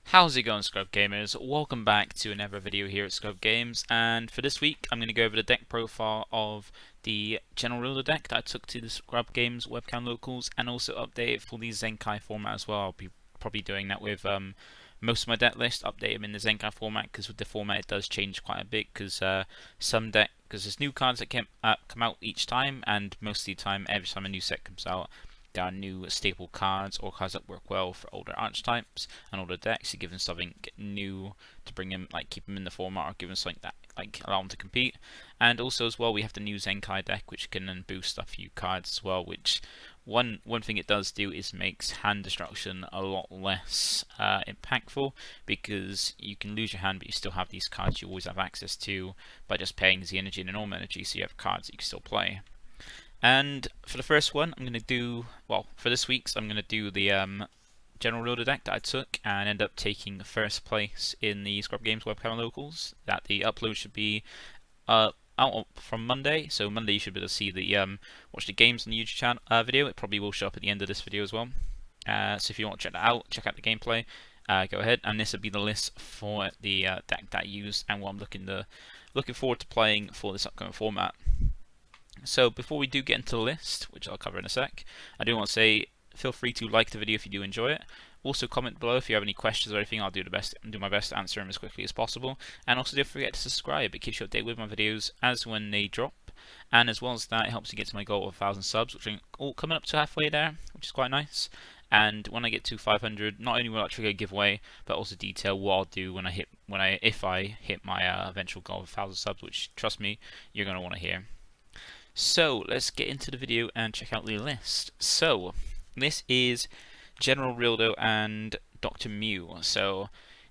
How's it going, ScrubGamers? Welcome back to another video here at ScrubGames, and for this week I'm going to go over the deck profile of the Zenkai deck that I took to the ScrubGames webcam locals, and also update it for the Zenkai format as well. I'll be probably doing that with most of my deck list, update them in the Zenkai format, because with the format it does change quite a bit, because there's new cards that come out each time, and most of the time, every time a new set comes out, there are new staple cards or cards that work well for older archetypes and older decks to give them something new to bring them, like keep them in the format, or give them something that like allow them to compete. And also as well, we have the new Zenkai deck, which can then boost a few cards as well. Which one thing it does do is makes hand destruction a lot less impactful, because you can lose your hand, but you still have these cards you always have access to by just paying the energy and the normal energy, so you have cards that you can still play. And for the first one, I'm going to do, well, for this week's, I'm going to do the Zenkai deck that I took and end up taking first place in the ScrubGames webcam locals. That the upload should be out from Monday, so Monday you should be able to see the watch the games on the YouTube channel video. It probably will show up at the end of this video as well. So if you want to check that out, check out the gameplay, go ahead. And this will be the list for the deck that I used and what I'm looking forward to playing for this upcoming format. So before we do get into the list, which I'll cover in a sec, I do want to say feel free to like the video if you do enjoy it. Also comment below if you have any questions or anything. I'll do my best to answer them as quickly as possible. And also don't forget to subscribe. It keeps you updated with my videos as when they drop. And as well as that, it helps me get to my goal of 1,000 subs, which are all coming up to halfway there, which is quite nice. And when I get to 500, not only will I trigger a giveaway, but also detail what I'll do if I hit my eventual goal of 1,000 subs, which trust me, you're going to want to hear. So let's get into the video and check out the list. So this is Zenkai and Dr. Mew. So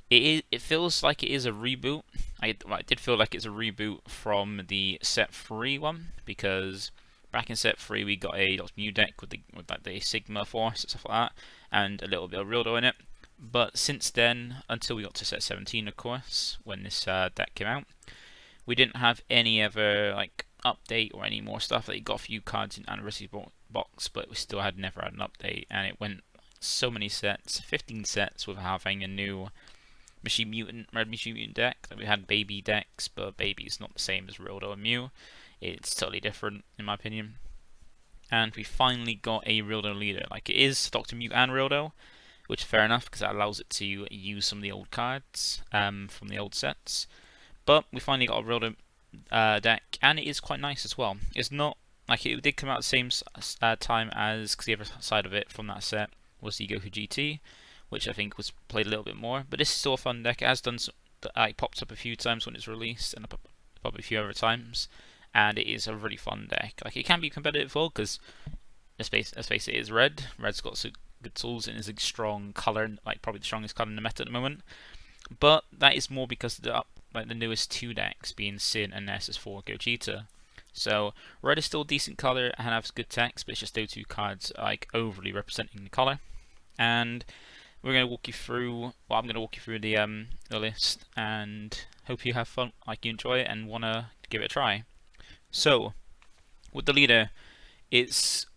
it feels like it is a reboot. I did feel like it's a reboot from the set 3 one, because back in set 3 we got a Dr. Mew deck with like the Sigma Force and stuff like that, and a little bit of Rildo in it. But since then, until we got to set 17, of course, when this deck came out, we didn't have any other like update or any more stuff. Like, you got a few cards in anniversary box, but we still never had an update, and it went so many sets, 15 sets, with having a new Machine Mutant, Red Machine Mutant deck. Like, we had baby decks, but baby is not the same as Rildo and Mew. It's totally different in my opinion. And we finally got a Rildo leader. Like, it is Dr. Mew and Rildo, which is fair enough because that allows it to use some of the old cards from the old sets. But we finally got a Rildo deck, and it is quite nice as well. It's not like it did come out at the same time as, because the other side of it from that set was the Yugioh GT, which I think was played a little bit more. But this is still a fun deck. It has done it popped up a few times when it's released, and probably a few other times, and it is a really fun deck. Like, it can be competitive well, because let's face it, it is red. Red's got some good tools and is a strong color, like probably the strongest color in the meta at the moment. But that is more because of the newest 2 decks being Sin and SS4 Gogeta. So red is still a decent color and has good text, but it's just those 2 cards like overly representing the color. And we're going to walk you through. Well, I'm going to walk you through the list, and hope you have fun, like you enjoy it, and want to give it a try. So with the leader, it's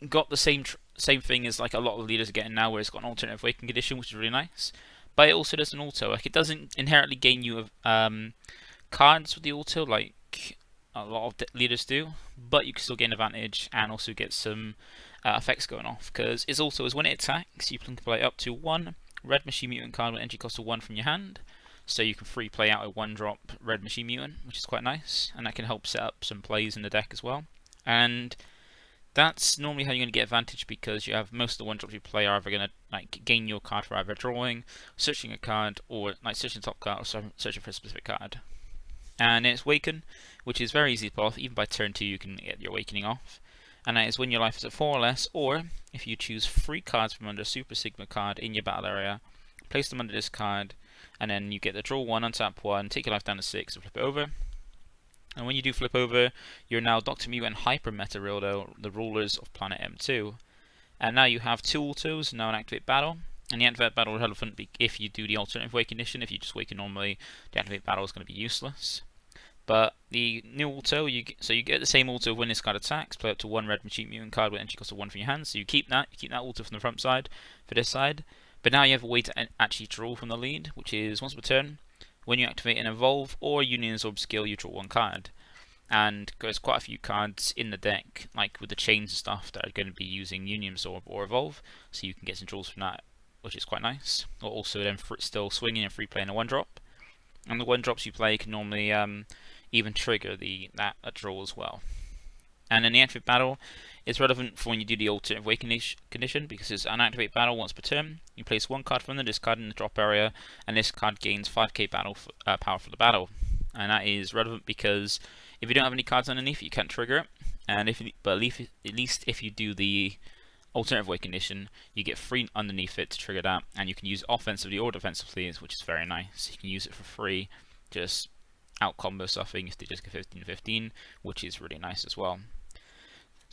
got the same thing as like a lot of leaders are getting now, where it's got an alternate awakening condition, which is really nice. But it also does an auto. Like, it doesn't inherently gain you cards with the auto like a lot of leaders do, but you can still gain advantage and also get some effects going off, because it's also, as when it attacks, you can play up to 1 red Machine Mutant card with entry cost of 1 from your hand, so you can free play out a 1-drop red Machine Mutant, which is quite nice, and that can help set up some plays in the deck as well. And that's normally how you're going to get advantage, because you have most of the 1-drops you play are either going to like gain your card for either drawing, searching a card, or like searching the top card, or searching for a specific card. And it's Awaken, which is very easy to pull off. Even by turn 2 you can get your Awakening off, and that is when your life is at 4 or less, or if you choose 3 cards from under Super Sigma card in your battle area, place them under this card, and then you get the draw 1, untap 1, take your life down to 6 and flip it over. And when you do flip over, you're now Dr. Mew and Hyper Meta-Rilldo, the rulers of Planet M2. And now you have 2 autos, now an Activate Battle. And the Activate Battle is relevant if you do the alternative wake condition. If you just wake normally, the Activate Battle is going to be useless. But the new auto, you get the same auto when this card attacks. Play up to 1 red mutant card with entry cost of 1 from your hand. So you keep that auto from the front side for this side. But now you have a way to actually draw from the lead, which is once per turn, when you activate an evolve or Union Absorb skill, you draw 1 card. And there's quite a few cards in the deck, like with the chains and stuff, that are going to be using Union Absorb or evolve, so you can get some draws from that, which is quite nice. Or also then still swinging and free playing a 1-drop. And the 1-drops you play can normally even trigger that draw as well. And in the activate battle, it's relevant for when you do the alternate wave condition, because it's an activate battle once per turn. You place 1 card from the discard in the drop area, and this card gains 5k battle power for the battle. And that is relevant because if you don't have any cards underneath, you can't trigger it. And at least if you do the alternative wave condition, you get free underneath it to trigger that, and you can use it offensively or defensively, which is very nice. You can use it for free, just out combo stuffing if they just get 15-15, which is really nice as well.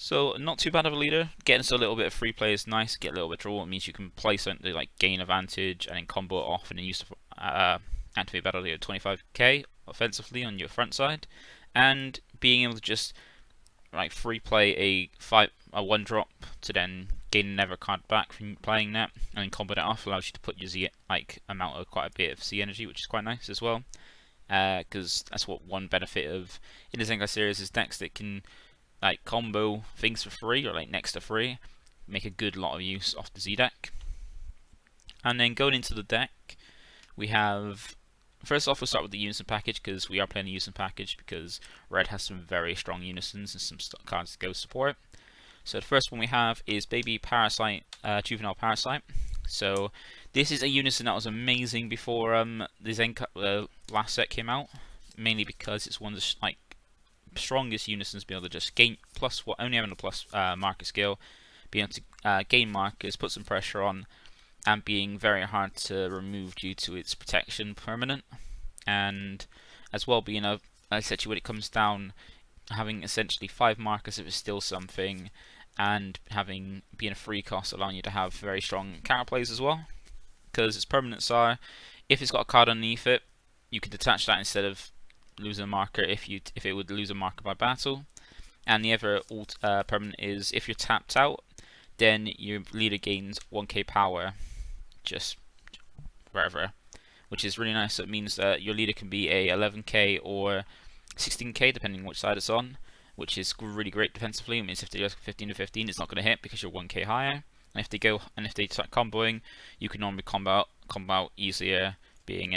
So not too bad of a leader. Getting us a little bit of free play is nice. Get a little bit of draw. It means you can play something like gain advantage and then combo it off, and then use the activate battle leader 25k offensively on your front side, and being able to just like free play a 1-drop to then gain another card back from playing that, and then combo that off allows you to put your Z amount of quite a bit of Z energy, which is quite nice as well. Because that's what one benefit of in the Zenkai series is decks that can like combo things for free or like next to free, make a good lot of use off the Z deck. And then going into the deck, we have, first off, we'll start with the Unison Package, because we are playing the Unison Package because Red has some very strong Unisons and some cards to go support. So the first one we have is Baby Parasite, Juvenile Parasite. So this is a Unison that was amazing before the Zenkai last set came out, mainly because it's one of the strongest Unisons to be able to just gain only having a plus marker skill, being able to gain markers, put some pressure on, and being very hard to remove due to its protection permanent, and as well being essentially when it comes down, having essentially 5 markers if it's still something, and being a free cost, allowing you to have very strong counter plays as well, because its permanents are, if it's got a card underneath it, you can detach that instead of losing a marker if it would lose a marker by battle. And the other permanent is if you're tapped out, then your leader gains 1k power just wherever, which is really nice. So it means that your leader can be a 11k or 16k depending on which side it's on, which is really great defensively. It means if they go 15-15, it's not going to hit because you're 1k higher. And if they start comboing, you can normally combo out easier, being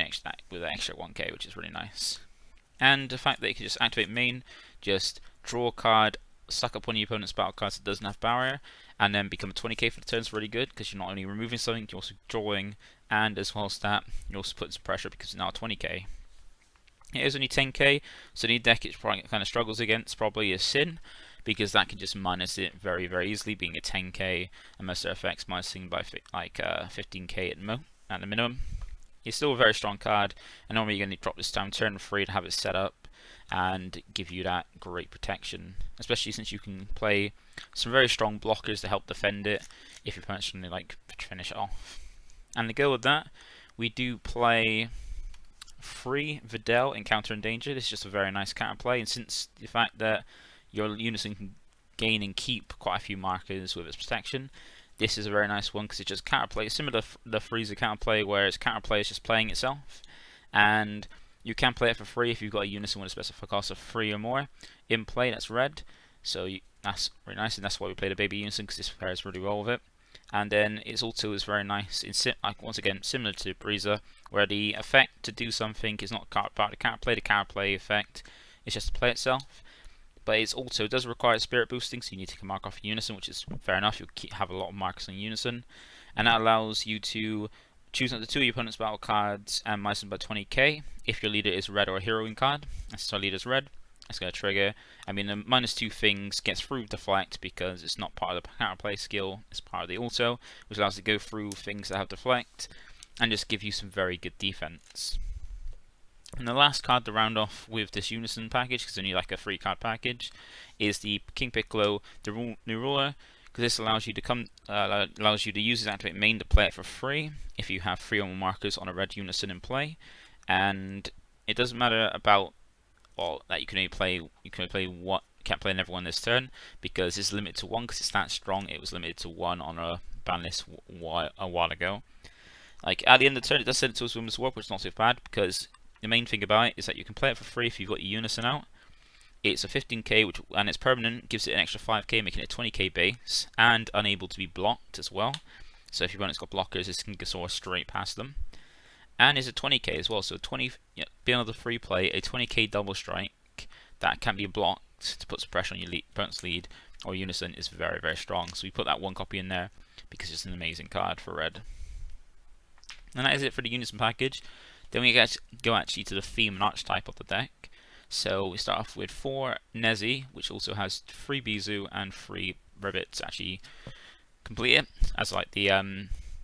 with an extra 1k, which is really nice. And the fact that you can just activate main, just draw a card, suck up one of your opponent's battle cards that doesn't have barrier, and then become a 20k for the turn is really good, because you're not only removing something, you're also drawing, and as well as that, you're also putting some pressure because it's now 20k. It is only 10k, so the deck it probably kind of struggles against probably is Sin, because that can just minus it very, very easily, being a 10k, and most of their effects minusing by 15k at the minimum. It's still a very strong card, and normally you're going to drop this down turn 3 to have it set up and give you that great protection, especially since you can play some very strong blockers to help defend it if your opponent's trying to finish it off. And to go with that, we do play free Videl in Counter and Danger. This is just a very nice counter play, and since the fact that your Unison can gain and keep quite a few markers with its protection, this is a very nice one because it just counterplay, similar to the Freezer counterplay, where its counterplay is just playing itself, and you can play it for free if you've got a Unison with a specific cost of 3 or more in play. That's red, so that's really nice, and that's why we play the Baby Unison, because this pairs really well with it. And then it's also is very nice in once again similar to Breezer, where the effect to do something is not part of the counterplay. The counterplay effect is just to play itself. But it also does require spirit boosting, so you need to take a mark off Unison, which is fair enough. You'll have a lot of markers on Unison, and that allows you to choose up to 2 of your opponent's battle cards and minus them by 20k. If your leader is red or a heroine card, and so our leader's red, it's going to trigger. I mean, the -2 things gets through deflect because it's not part of the counterplay skill, it's part of the auto, which allows it to go through things that have deflect and just give you some very good defense. And the last card to round off with this Unison package, because it's only like a 3-card package, is the King Piccolo, the New Ruler, because this allows you to use his activate main to play it for free if you have 3 or more markers on a red Unison in play, and it doesn't matter about well, that you can only play what can't play another one this turn, because it's limited to one because it's that strong. It was limited to one on a ban list a while ago. Like at the end of the turn, it does send it to a Swimmer's Warp, which is not so bad, because the main thing about it is that you can play it for free if you've got your Unison out. It's a 15k, and it's permanent, gives it an extra 5k, making it 20k base, and unable to be blocked as well. So if your opponent's got blockers, this can soar straight past them. And is a 20k as well, so being able to free play a 20k double strike that can be blocked to put some pressure on your opponent's lead or Unison is very, very strong. So we put that one copy in there because it's an amazing card for red. And that is it for the Unison package. Then we go actually to the theme and archetype of the deck. So we start off with 4 Nezi, which also has 3 Bizu and 3 Ribbit to actually complete it. As like the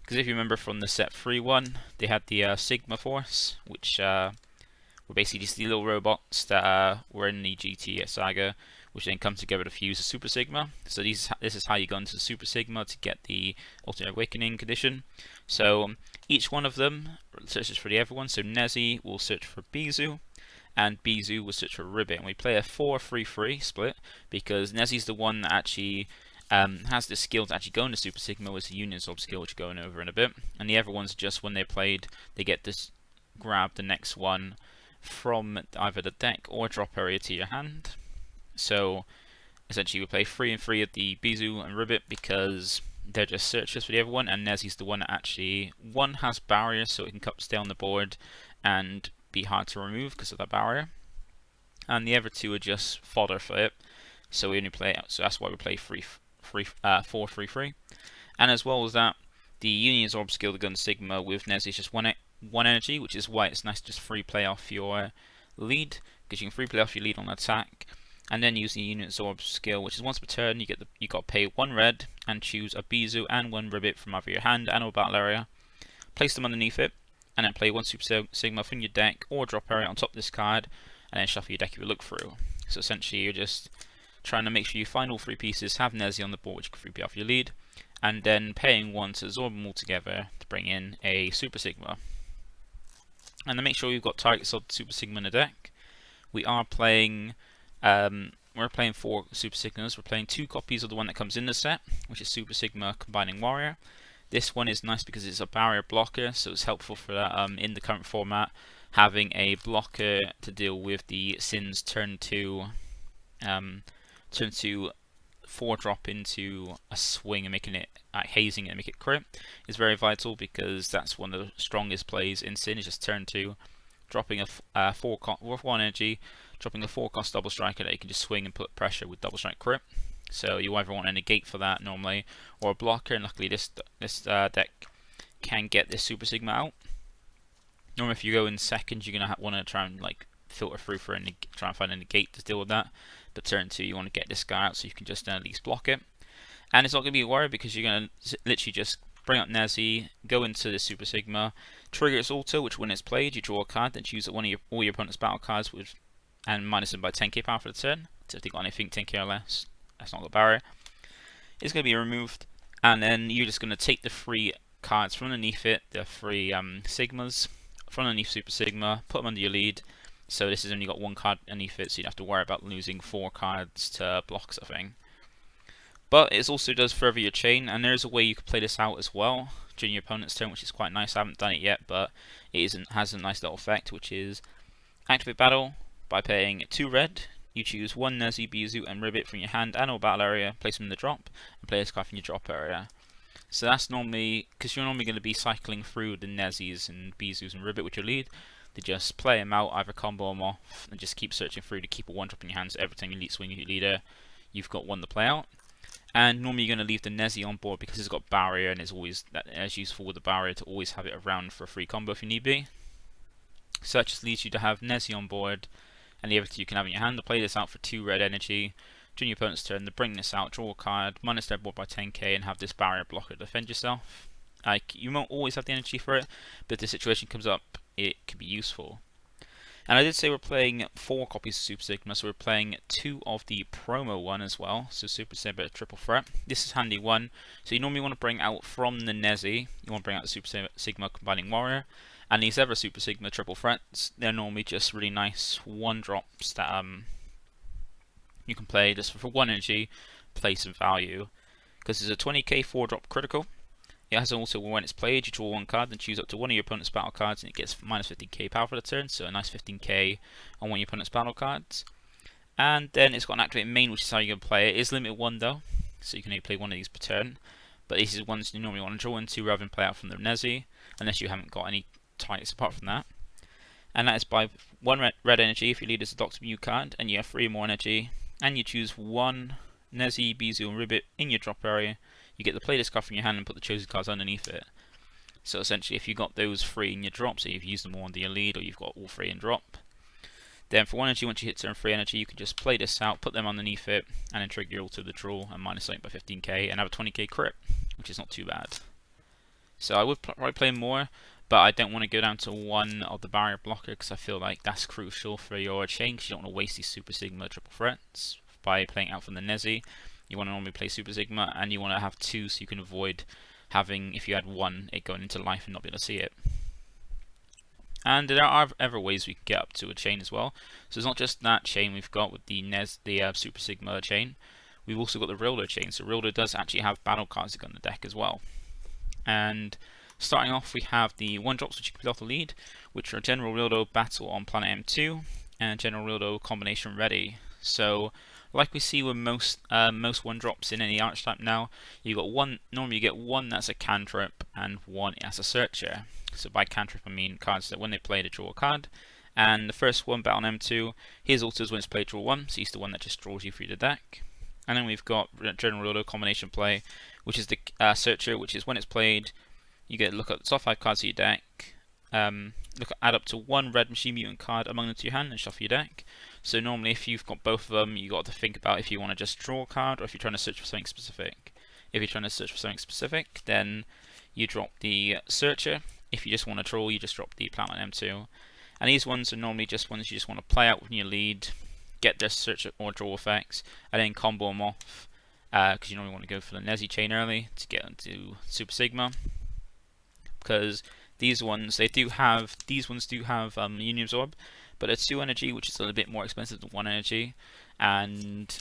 because if you remember from the set 3 one, they had the Sigma Force, which were basically just the little robots that were in the GT Saga, which then come together to fuse a Super Sigma. So this is how you go into the Super Sigma to get the Alternate Awakening condition. So each one of them searches for the other one. So Nezi will search for Bizu, and Bizu will search for Ribbit. And we play a 4-3-3 split because Nezi's the one that actually has the skill to actually go into Super Sigma, with the Union Orb skill, which we're going over in a bit. And the other ones, just when they're played, they get this grab the next one from either the deck or drop area to your hand. So essentially we play 3 and 3 of the Bizu and Ribbit because they're just searchers for the other one, and Nezi's the one that actually, one has barrier so it can stay on the board and be hard to remove because of that barrier, and the other 2 are just fodder for it. So we only play, so that's why we play 4-3-3. And as well as that, the Union's Orb skill, the Gun Sigma with Nezi is just one energy, which is why it's nice to just free play off your lead, because you can free play off your lead on attack, and then use the Union's Orb skill, which is once per turn you got to pay 1 red and choose a Bizu and 1 Ribbit from either your hand and or battle area, place them underneath it, and then play 1 Super Sigma from your deck or drop area on top of this card, and then shuffle your deck if you look through. So essentially you're just trying to make sure you find all 3 pieces, have Nezi on the board, which you can free play off your lead, and then paying 1 to absorb them all together to bring in a Super Sigma. And to make sure you've got targets of the Super Sigma in the deck, we are playing we're playing 4 Super Sigmas. We're playing 2 copies of the one that comes in the set, which is Super Sigma Combining Warrior. This one is nice because it's a barrier blocker, so it's helpful for that in the current format, having a blocker to deal with the Sin's turn 2 4-drop into a swing and making it hazing it and make it crit is very vital, because that's one of the strongest plays in Sin, is just turn 2 dropping a 4-1 energy, dropping a 4-cost double striker that you can just swing and put pressure with double strike crit. So you either want a negate for that normally, or a blocker, and luckily this deck can get this Super Sigma out. Normally if you go in second, you're going to want to try and like filter through for try and find a negate to deal with that, but turn 2 you want to get this guy out so you can just at least block it. And it's not going to be a worry, because you're going to literally just bring up Nezi, go into the Super Sigma, trigger its auto, which when it's played you draw a card, then choose all your opponent's battle cards and minus them by 10k power for the turn. So if they've got anything 10k or less, that's not the barrier, it's going to be removed, and then you're just going to take the 3 cards from underneath it, the 3 Sigmas from underneath Super Sigma, put them under your lead. So this has only got 1 card underneath it, so you don't have to worry about losing 4 cards to block something. But it also does further your chain, and there is a way you can play this out as well during your opponent's turn, which is quite nice. I haven't done it yet, but it has a nice little effect, which is activate battle by paying 2 red. You choose 1 Nezi, Bizu, and Ribbit from your hand and or battle area, place them in the drop, and play this card from your drop area. So that's normally, because you're normally going to be cycling through the Nezis and Bizus and Ribbit with your lead, to just play them out, either combo them off, and just keep searching through to keep a 1-drop in your hands. Every time you swing your leader, you've got 1 to play out. And normally you're going to leave the Nezi on board because it's got barrier, and it's always as useful with the barrier to always have it around for a free combo if you need be. So that just leads you to have Nezi on board, and the other 2 you can have in your hand to play this out for 2 red energy during your opponent's turn, to bring this out, draw a card, minus their board by 10k, and have this barrier blocker to defend yourself. Like, you won't always have the energy for it, but if the situation comes up, it can be useful. And I did say we're playing 4 copies of Super Sigma, so we're playing 2 of the promo one as well, so Super Sigma Triple Threat. This is handy 1, so you normally want to bring out from the Nezi, you want to bring out the Super Sigma Combining Warrior, And these Ever Super Sigma triple threats, they're normally just really nice 1-drops that you can play just for 1 energy, play some value. Because it's a 20k 4-drop critical. It has also, when it's played, you draw 1 card, then choose up to one of your opponent's battle cards, and it gets minus 15k power for the turn, so a nice 15k on one of your opponent's battle cards. And then it's got an activate main, which is how you're going to play it. It is limit 1 though, so you can only play 1 of these per turn. But these are ones you normally want to draw into rather than play out from the Nezi, unless you haven't got any types apart from that. And that is by 1 red energy if your leader is a Dr. Mew card, and you have 3 more energy, and you choose 1 Nezi, Bizu, and Ribbit in your drop area. You get to play this card from your hand and put the chosen cards underneath it. So essentially, if you've got those 3 in your drop, so you've used them all under your lead, or you've got all 3 in drop, then for 1 energy, once you hit turn 3 energy, you can just play this out, put them underneath it, and then trigger your auto the draw and minus something by 15k, and have a 20k crit, which is not too bad. So I would probably play more, but I don't want to go down to 1 of the barrier blocker, because I feel like that's crucial for your chain, because you don't want to waste these Super Sigma triple threats by playing out from the Nezi. You want to normally play Super Sigma, and you want to have 2 so you can avoid having, if you had 1, it going into life and not be able to see it. And there are other ways we can get up to a chain as well. So it's not just that chain we've got with the Super Sigma chain. We've also got the Rildo chain. So Rildo does actually have battle cards that go in the deck as well. And starting off, we have the 1-drops which you can play off the lead, which are General Rildo Battle on Planet M2 and General Rildo Combination Ready. So like we see with most 1-drops in any archetype now, you got one. Normally you get 1 that's a cantrip and 1 as a searcher. So by cantrip I mean cards that when they play, they draw a card. And the first one, Battle on M2, his autos when it's played, draw 1. So he's the one that just draws you through the deck. And then we've got General Rildo Combination Play, which is the searcher, which is when it's played, you get to look at the top 5 cards of your deck. Add up to 1 red Machine Mutant card among them to your hand and shuffle your deck. So normally if you've got both of them, you got to think about if you want to just draw a card or if you're trying to search for something specific. If you're trying to search for something specific, then you drop the searcher. If you just want to draw, you just drop the Planet M2. And these ones are normally just ones you just want to play out with your lead, get their search or draw effects, and then combo them off. Because you normally want to go for the Nezi chain early to get into Super Sigma. Because these ones do have Union Absorb, but it's 2 energy, which is a little bit more expensive than 1 energy, and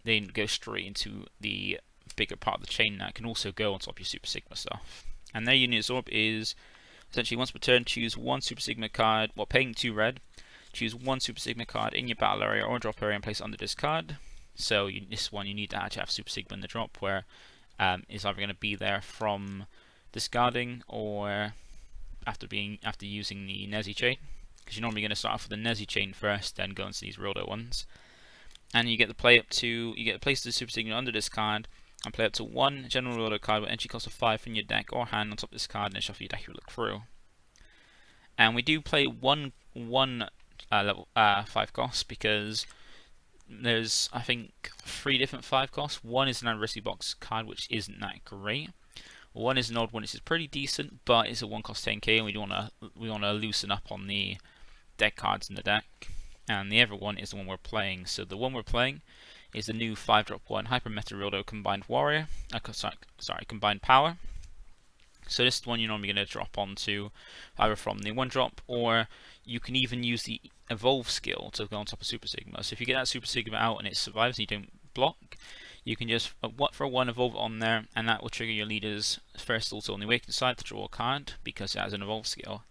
they go straight into the bigger part of the chain that can also go on top of your Super Sigma stuff. And their Union Absorb is essentially once per turn, choose 1 Super Sigma card while paying 2 red. Choose 1 Super Sigma card in your battle area or drop area and place it under this card. So this one you need to actually have Super Sigma in the drop, where it's either going to be there from discarding or after using the Nezi chain, because you're normally going to start off with the Nezi chain first, then go into these Rildo ones. And you get to place the Super Sigma under this card and play up to 1 General Rildo card with entry cost of 5 from your deck or hand on top of this card, and then shuffle your deck you look through. And we do play one level 5 costs, because there's, I think, 3 different 5 costs. One is an adversity box card, which isn't that great. One is an odd one, which is pretty decent, but it's a 1 cost 10k, and we want to loosen up on the deck cards in the deck. And the other one is the one we're playing. So the one we're playing is the new 5-drop 1 Hyper Meta-Rilldo Combined Warrior. Combined Power. So this is the one you're normally going to drop onto either from the 1-drop, or you can even use the Evolve skill to go on top of Super Sigma. So if you get that Super Sigma out and it survives and you don't block, you can just for 1 Evolve on there, and that will trigger your leader's first auto on the Awakened side to draw a card, because it has an Evolve skill.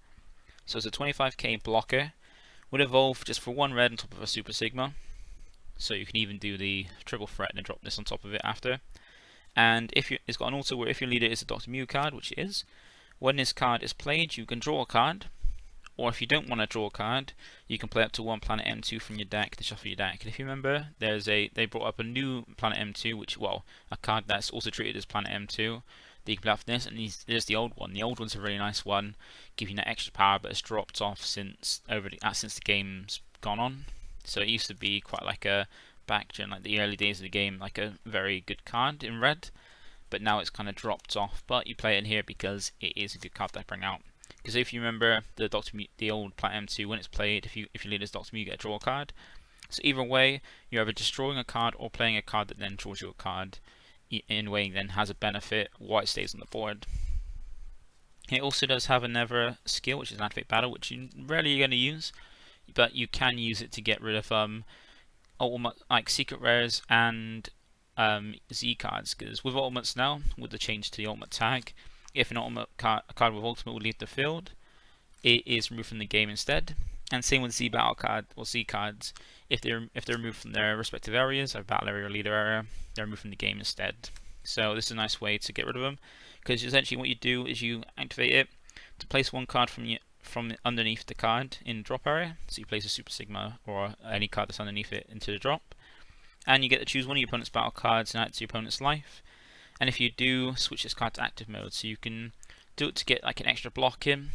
So it's a 25k blocker with Evolve just for 1 red on top of a Super Sigma. So you can even do the triple threat and then drop this on top of it after. And it's got an auto where if your leader is a Dr. Mew card, which it is, when this card is played, you can draw a card. Or if you don't want to draw a card, you can play up to 1 Planet M2 from your deck to shuffle your deck. And if you remember, they brought up a new Planet M2, which, well, a card that's also treated as Planet M2. That you can play off this, and there's the old one. The old one's a really nice one, giving you that extra power, but it's dropped off since the game's gone on. So it used to be quite like a, back during like the early days of the game, like a very good card in red, but now it's kind of dropped off. But you play it in here because it is a good card to bring out. Because if you remember the old Platinum 2, when it's played, if your leader is Dr. Mew, you get a draw card. So either way, you're either destroying a card or playing a card that then draws you a card in a way then has a benefit while it stays on the board. It also does have another skill, which is an Activate Battle, which you rarely going to use, but you can use it to get rid of ultimate, like secret rares and Z cards. Because with ultimates now, with the change to the ultimate tag, if an ultimate a card with ultimate will leave the field, it is removed from the game instead. And same with Z battle card or Z cards, if they're removed from their respective areas, like battle area or leader area, they're removed from the game instead. So this is a nice way to get rid of them, because essentially what you do is you activate it to place one card from underneath the card in drop area. So you place a Super Sigma or any card that's underneath it into the drop, and you get to choose one of your opponent's battle cards and add it to your opponent's life. And if you do, switch this card to active mode, so you can do it to get like an extra block in,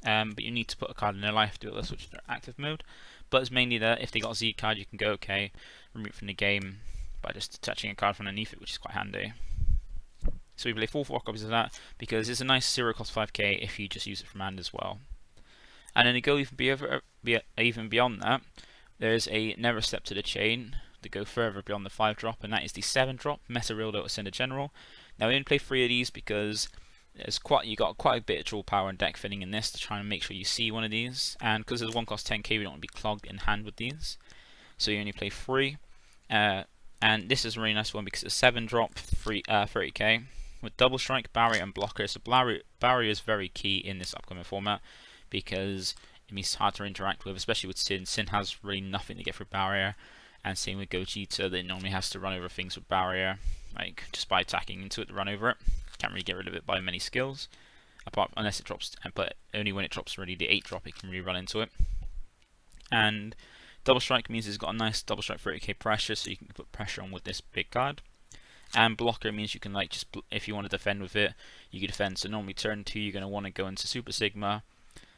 but you need to put a card in their life to do it to switch to active mode. But it's mainly that if they got a Z card, you can go okay, remove it from the game by just attaching a card from underneath it, which is quite handy. So we play 4 copies of that because it's a nice 0 cost 5k if you just use it from hand as well. And then to go even beyond that, there's another step to the chain to go further beyond the 5 drop, and that is the 7 drop Meta-Rilldo Ascender General. Now we only play 3 of these because you got quite a bit of draw power and deck fitting in this to try and make sure you see one of these, and because there's one cost 10k, we don't want to be clogged in hand with these, so you only play 3. And this is a really nice one because it's a 7 drop 30k with double strike, barrier and blocker. So barrier is very key in this upcoming format because it means it's hard to interact with, especially with Sin. Sin has really nothing to get through barrier, and same with Gogeta, that normally has to run over things with barrier, like just by attacking into it to run over it. Can't really get rid of it by many skills, unless it drops, but only when it drops really the 8 drop it can really run into it. And double strike means it's got a nice double strike 30k pressure, so you can put pressure on with this big card. And blocker means you can like just if you want to defend with it, you can defend. So normally turn 2 you're going to want to go into Super Sigma,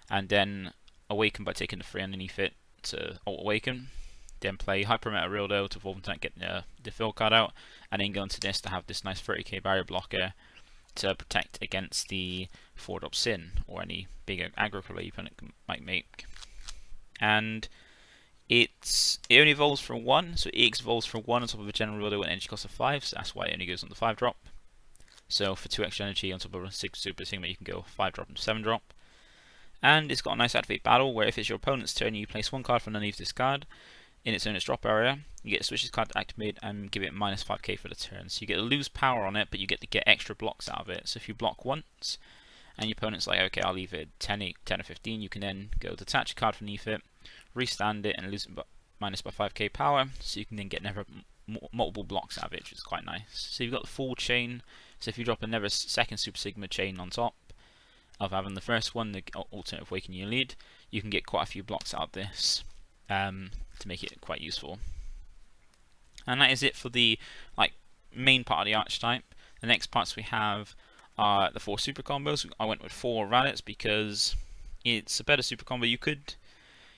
and then awaken by taking the 3 underneath it to alt awaken. Then play Hyper Meta-Rilldo to evolve into that, get the fill card out, and then go into this to have this nice 30k barrier blocker to protect against the 4 drop Sin or any bigger aggro play your opponent might make. And it only evolves for 1, so EX evolves for 1 on top of a general Rilldo with an energy cost of 5, so that's why it only goes on the 5 drop. So for 2 extra energy on top of a 6 Super Sigma, you can go 5 drop and 7 drop. And it's got a nice activate battle where if it's your opponent's turn, you place 1 card from underneath this card in its owner's drop area. You get to switch this card to activate and give it minus 5k for the turn. So you get to lose power on it, but you get to get extra blocks out of it. So if you block once and your opponent's like, okay, I'll leave it 10 or 15, you can then go detach a card from underneath it, restand it and lose it minus by 5k power, so you can then get multiple blocks out of it, which is quite nice. So you've got the full chain, so if you drop another second Super Sigma chain on top of having the first one, the alternative awakening you lead, you can get quite a few blocks out of this to make it quite useful. And that is it for the main part of the archetype. The next parts we have are the 4 super combos. I went with 4 Raditz because it's a better super combo.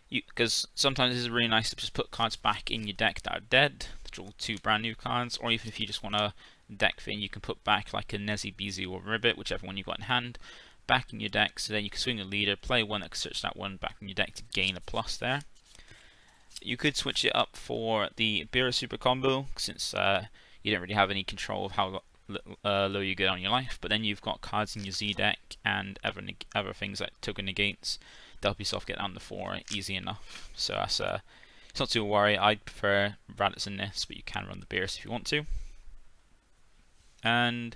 Because sometimes it's really nice to just put cards back in your deck that are dead, to draw 2 brand new cards, or even if you just want a deck thing, you can put back like a Nezi, Beezy or Ribbit, whichever one you got in hand, back in your deck, so then you can swing a leader, play one that can search that one back in your deck to gain a plus there. You could switch it up for the Beerus super combo, since you don't really have any control of how low you get on your life, but then you've got cards in your Z deck and other things like token negates to help yourself get down to 4 easy enough. So that's it's not too worry. I prefer Raditz in this, but you can run the Beerus if you want to. And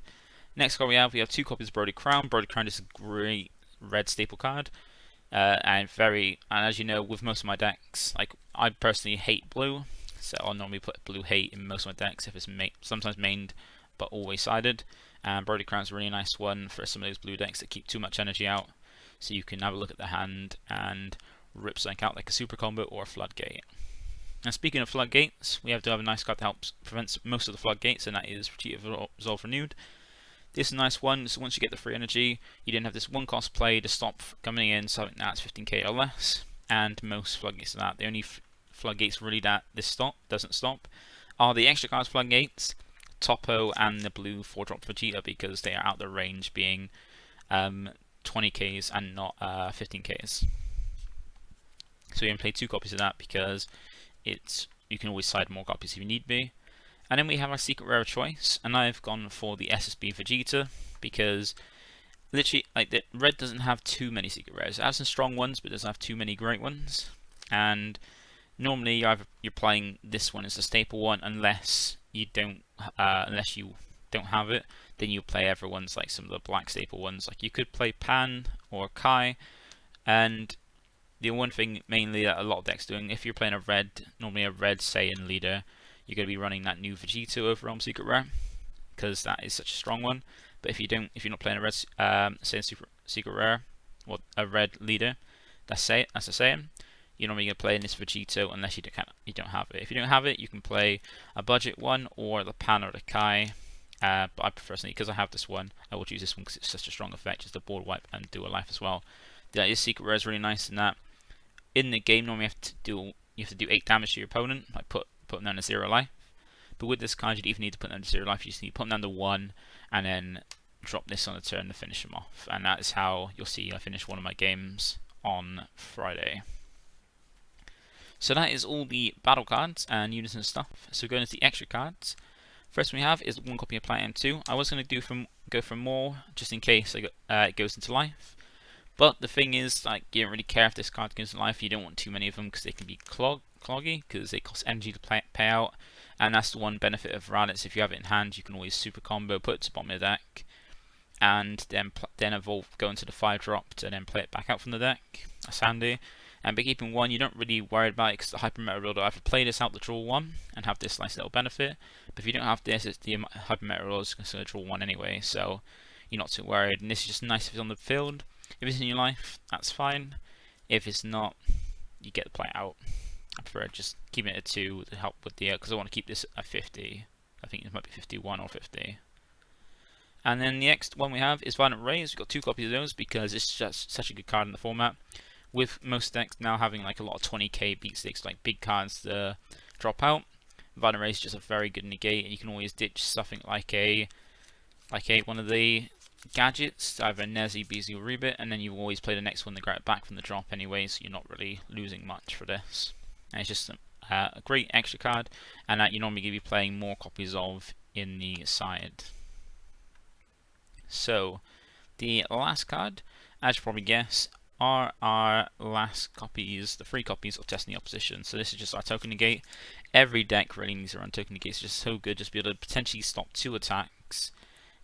next card we have 2 copies of Brody Crown. Brody Crown is a great red staple card, and as you know, with most of my decks, like I personally hate blue, so I'll normally put blue hate in most of my decks if it's sometimes mained but always sided. And Brody Crown's a really nice one for some of those blue decks that keep too much energy out, so you can have a look at the hand and rip something out like a super combo or a floodgate. Now speaking of floodgates, we have to have a nice card that helps prevent most of the floodgates, and that is Resolve Renewed. This is a nice one, so once you get the free energy, you then have this 1 cost play to stop coming in something that's 15k or less, and most floodgates are that. The only floodgates really that this doesn't stop are the extra cards floodgates, Topo and the blue 4 drop Vegeta, because they are out of their range, being 20k's and not 15k's. So you can play 2 copies of that because you can always side more copies if you need be. And then we have our secret rare choice, and I've gone for the SSB Vegeta because literally, like, the red doesn't have too many secret rares. It has some strong ones, but it doesn't have too many great ones. And normally you're playing this one as a staple one, unless you don't have it. Then you play everyone's, like some of the black staple ones. Like you could play Pan or Kai, and the one thing mainly that a lot of decks doing, if you're playing a red, normally a red Saiyan leader, you're going to be running that new Vegito over on secret rare, because that is such a strong one. But if you're not playing a red Saiyan secret rare, or a red leader, that's a Saiyan, you're normally going to play in this Vegito unless you don't have it. If you don't have it, you can play a budget one or the Pan or the Kai. But I personally, because I have this one, I will choose this one because it's such a strong effect, just a board wipe and do a life as well. This secret rare is really nice in that in the game normally you have to do 8 damage to your opponent, like put them down to 0 life. But with this card, you don't even need to put them down to 0 life. You just need to put them down to 1, and then drop this on the turn to finish them off. And that is how you'll see I finish one of my games on Friday. So that is all the battle cards and Unison stuff. So going into the extra cards. First one we have is 1 copy of Planet 2. I was going to go for more, just in case it goes into life. But the thing is, like, you don't really care if this card goes into life. You don't want too many of them because they can be cloggy, because they cost energy to pay out. And that's the one benefit of Raditz. If you have it in hand, you can always super combo, put it to the bottom of the deck, and then evolve, go into the 5-drop to then play it back out from the deck. That's handy. And by keeping 1, you don't really worry about it because the Hyper Meta-Rilldo, I have to play this out to draw 1 and have this nice little benefit. But if you don't have this, the Hyper Meta-Rilldo is going to draw 1 anyway, so you're not too worried. And this is just nice if it's on the field. If it's in your life, that's fine. If it's not, you get the play out. I prefer just keeping it at 2 to help with the, because I want to keep this at 50. I think it might be 51 or 50. And then the next one we have is Violent Rays. We've got 2 copies of those because it's just such a good card in the format. With most decks now having like a lot of 20k beat sticks, like big cards to drop out, Violent Rays is just a very good negate, and you can always ditch something like one of the gadgets, either Nezi, BZ, or Rebit, and then you always play the next one to grab it back from the drop anyway, so you're not really losing much for this. And it's just a great extra card, and that you normally be playing more copies of in the side. So, the last card, as you probably guess, are our last copies, the 3 copies of Testing the Opposition. So this is just our token negate. Every deck really needs to run token negate. It's just so good, just be able to potentially stop 2 attacks.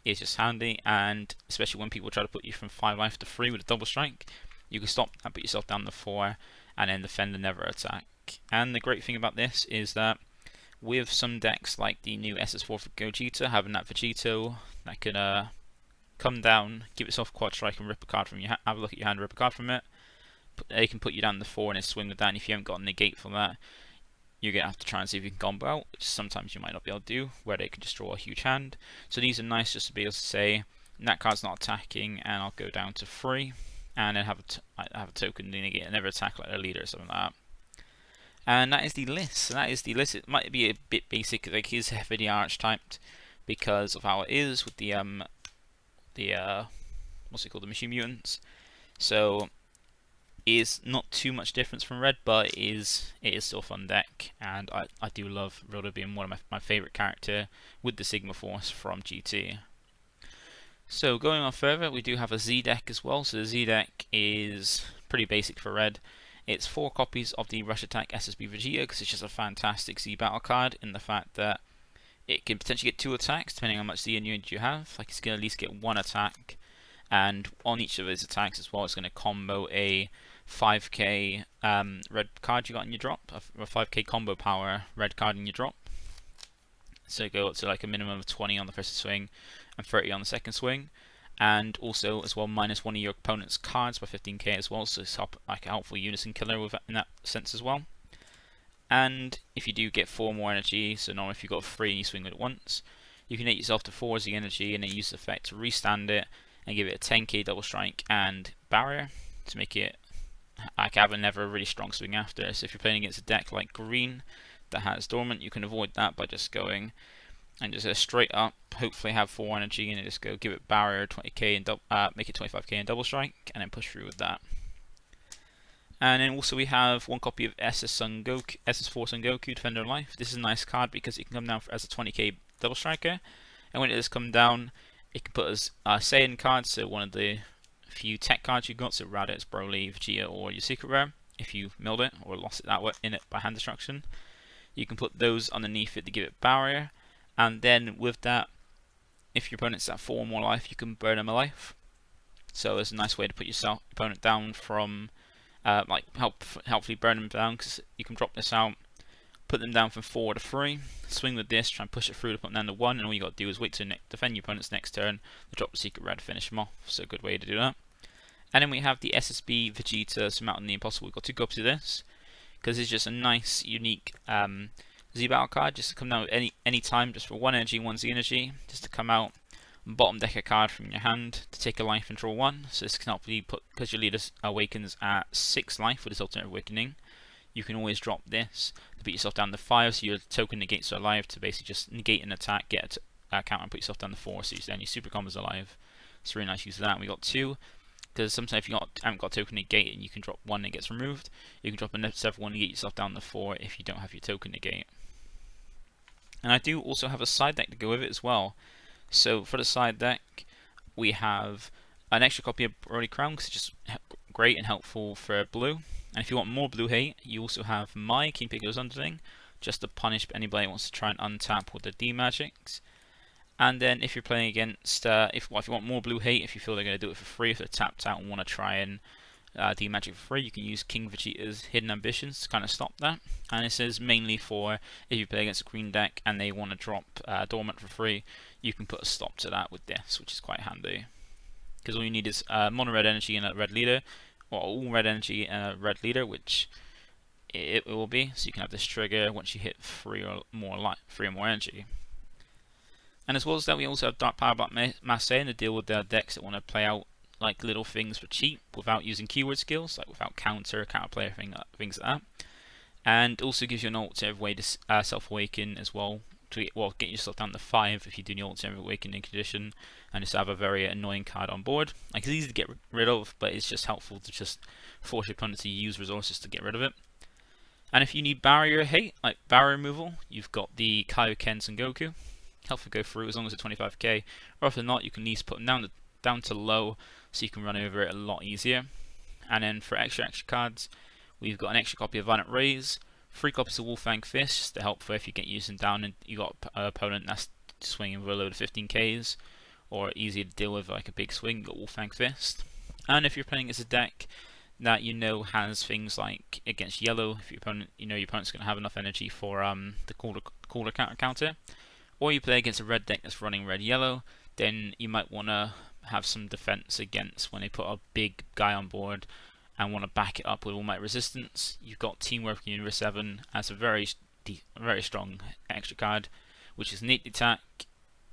It's just handy, and especially when people try to put you from 5 life to 3 with a double strike, you can stop and put yourself down to 4 and then defend and never attack. And the great thing about this is that with some decks like the new SS4 for Gogeta, having that Vegito that could come down, give itself quad strike and rip a card from your hand, have a look at your hand, rip a card from it. They can put you down to 4 and then swing with that, and if you haven't got a negate for that, you're going to have to try and see if you can combo out, which sometimes you might not be able to do, where they can just draw a huge hand. So these are nice just to be able to say, that card's not attacking, and I'll go down to 3, and then have a token negate and never attack like a leader or something like that. And that is the list. It might be a bit basic, like it is heavily archetyped because of how it is with the what's it called, the Machine Mutants. So it is not too much difference from red, but it is still a fun deck, and I do love Rildo being one of my favourite character with the Sigma Force from GT. So going on further, we do have a Z deck as well. So the Z deck is pretty basic for red. It's 4 copies of the Rush Attack SSB Vegeta because it's just a fantastic Z battle card in the fact that it can potentially get 2 attacks depending on how much Z and unit you have. Like it's going to at least get 1 attack, and on each of those attacks as well, it's going to combo a 5k red card you got in your drop, a 5k combo power red card in your drop. So go up to like a minimum of 20 on the first swing and 30 on the second swing, and also as well minus 1 of your opponent's cards by 15k as well. So it's like a helpful unison killer in that sense as well. And if you do get 4 more energy, so normally if you've got 3 and you swing it once, you can hit yourself to 4 as the energy and then use the effect to restand it and give it a 10k double strike and barrier to make it like have a never really strong swing after. So if you're playing against a deck like green that has dormant, you can avoid that by just going and just straight up, hopefully have 4 energy and then just go give it barrier 20k and make it 25k and double strike and then push through with that. And then also we have 1 copy of SS4 Son Goku, Defender of Life. This is a nice card because it can come down as a 20k double striker, and when it does come down, You can put as Saiyan cards, so one of the few tech cards you've got, so Raditz, Broly, Yugioh, or your secret rare, if you milled it or lost it that way in it by hand destruction. You can put those underneath it to give it barrier, and then with that, if your opponent's at 4 or more life, you can burn them alive. So it's a nice way to put your opponent down from, helpfully burn them down, because you can drop this out, put them down from 4 to 3, swing with this, try and push it through to put them down to 1, and all you got to do is wait to defend your opponent's next turn, drop the secret red to finish them off. So a good way to do that. And then we have the SSB Vegeta Surmounting the Impossible. We've got 2 copies of this, because it's just a nice, unique Z-Battle card, just to come down at any time, just for 1 energy, 1 Z energy, just to come out and bottom deck a card from your hand to take a life and draw 1. So this can help you put, because your leader awakens at 6 life with his alternate awakening, you can always drop this to put yourself down to 5, so your token negates are alive to basically just negate an attack, get a counter and put yourself down to 4, so then your super combo's alive. It's really nice use of that. And we got 2, because sometimes if you haven't got a token negate and you can drop 1 and it gets removed, you can drop another 1 and get yourself down to 4 if you don't have your token negate. And I do also have a side deck to go with it as well. So for the side deck, we have an extra copy of Brody Crown, because it's just great and helpful for blue. And if you want more blue hate, you also have my King Piccolo's Underling, just to punish anybody who wants to try and untap with the D magics. And then if you're playing against, if you want more blue hate, if you feel they're going to do it for free, if they're tapped out and want to try and D-Magic for free, you can use King Vegeta's Hidden Ambitions to kind of stop that. And this is mainly for if you play against a green deck and they want to drop Dormant for free, you can put a stop to that with this, which is quite handy. Because all you need is mono red energy and a red leader, or all red energy and a red leader, which it will be. So you can have this trigger once you hit 3 or more energy. And as well as that, we also have Dark Power Black Massey to deal with the decks that want to play out like little things for cheap without using keyword skills, like without counterplay, things like that. And also gives you an alternative way to self-awaken as well, to get yourself down to 5 if you do the alternative awakening condition, and just have a very annoying card on board. Like, it's easy to get rid of, but it's just helpful to just force your opponent to use resources to get rid of it. And if you need barrier hate, like barrier removal, you've got the Kaioken Son Goku. Helpful go through as long as it's 25k, or if they're not, you can at least put them down to low, so you can run over it a lot easier. And then for extra cards, we've got an extra copy of Violent Rays, 3 copies of Wolfang Fist, just to help for if you get used down and you got an opponent that's swinging with a load of 15ks, or easier to deal with like a big swing, you've got Wolfang Fist. And if you're playing as a deck that you know has things like against yellow, if your opponent, your opponent's going to have enough energy for the cooler counter, or you play against a red deck that's running red-yellow, then you might want to have some defense against when they put a big guy on board and want to back it up with All Might Resistance. You've got Teamwork Universe 7 as a very strong extra card, which is negate attack,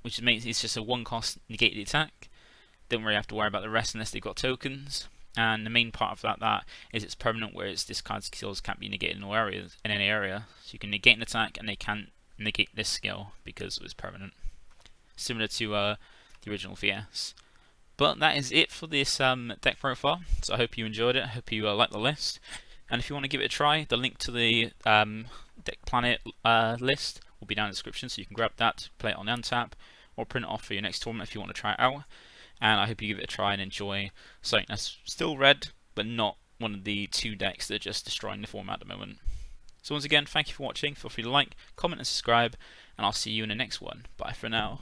which makes it's just a 1-cost negate the attack. Don't really have to worry about the rest unless they've got tokens. And the main part of that is it's permanent, whereas this card's skills can't be negated in any area. So you can negate an attack and they can't negate this skill because it was permanent, similar to the original VS. But that is it for this deck profile, so I hope you enjoyed it. I hope you like the list, and if you want to give it a try, the link to the Deck Planet list will be down in the description, so you can grab that, play it on the Untap, or print it off for your next tournament if you want to try it out. And I hope you give it a try and enjoy something that's still red, but not one of the 2 decks that are just destroying the format at the moment. So once again, thank you for watching. Feel free to like, comment and subscribe, and I'll see you in the next one. Bye for now.